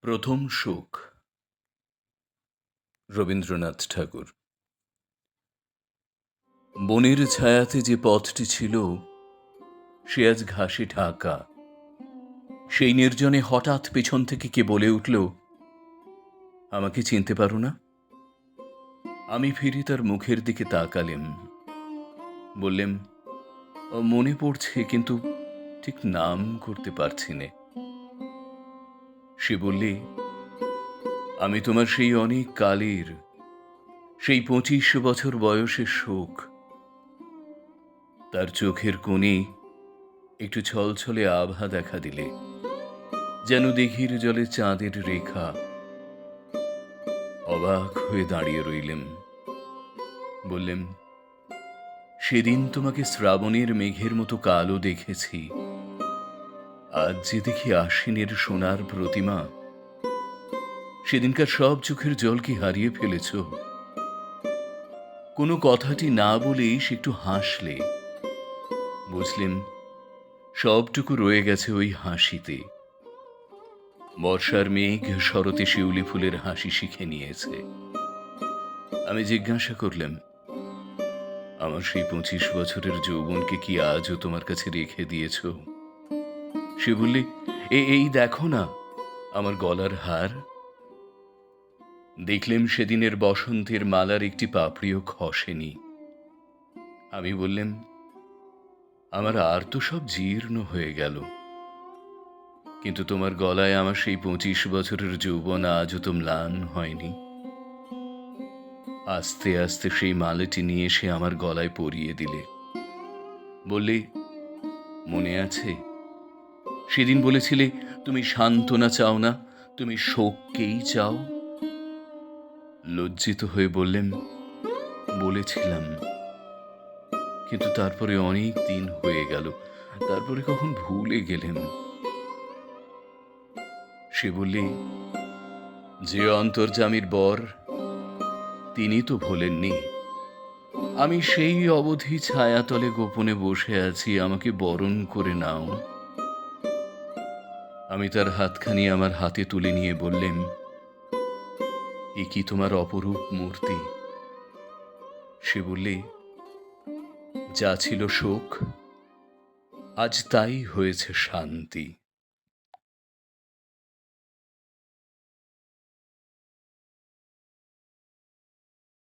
প্রথম সুখ। রবীন্দ্রনাথ ঠাকুর। বনের ছায়াতে যে পথটি ছিল সে আজ ঘাসে ঢাকা। সেই নির্জনে হঠাৎ পেছন থেকে কে বলে উঠল, আমাকে চিনতে পারো না? আমি ফিরে তার মুখের দিকে তাকালেম। বললেম, মনে পড়ছে, কিন্তু ঠিক নাম করতে পারছি নে। সে বললে, আমি তোমার সেই অনেক কালের, সেই 25 বছর বয়সের শোক। তার চোখের কোণে একটু ছলছলে আভা দেখা দিলে, যেন দিঘির জলে চাঁদের রেখা। অবাক হয়ে দাঁড়িয়ে রইলেম। বললেম, সেদিন তোমাকে শ্রাবণের মেঘের মতো কালো দেখেছি, আজ যে দেখি আশ্বিনের সোনার প্রতিমা। সেদিনকার সব চোখের জল কি হারিয়ে ফেলেছ? কোনো কথাটি না বলেই সে একটু হাসলে। বুঝলেম সবটুকু রয়ে গেছে ওই হাসিতে। বর্ষার মেঘ শরতে শিউলি ফুলের হাসি শিখে নিয়েছে। আমি জিজ্ঞাসা করলাম, আমার সেই 25 বছরের যৌবনকে কি আজও তোমার কাছে রেখে দিয়েছ? সে বললে, এই দেখো না, আমার গলার হার। দেখলেম সেদিনের বসন্তের মালার একটি পাপড়িও খসেনি। আমি বললেম, আমার আর তো সব জীর্ণ হয়ে গেল, কিন্তু তোমার গলায় আমার সেই 25 বছরের যৌবন আজও তো ম্লান হয়নি। আস্তে আস্তে সেই মালাটি নিয়ে এসে আমার গলায় পরিয়ে দিলে। বললে, মনে আছে সেদিন বলেছিলে তুমি সান্ত্বনা চাও না, তুমি শোককেই চাও? লজ্জিত হয়ে বললেন, বলেছিলাম, কিন্তু তারপরে অনেক দিন হয়ে গেল, তারপরে কখন ভুলে গেলেন। সে বললে, যে অন্তর্যামীর বর তিনি তো ভোলেননি। আমি সেই অবধি ছায়াতলে গোপনে বসে আছি, আমাকে বরণ করে নাও। আমি তার হাতখানি আমার হাতে তুলে নিয়ে বললেম, এ কি তোমার অপরূপ মূর্তি? সে বললে, যা ছিল শোক আজ তাই হয়েছে শান্তি।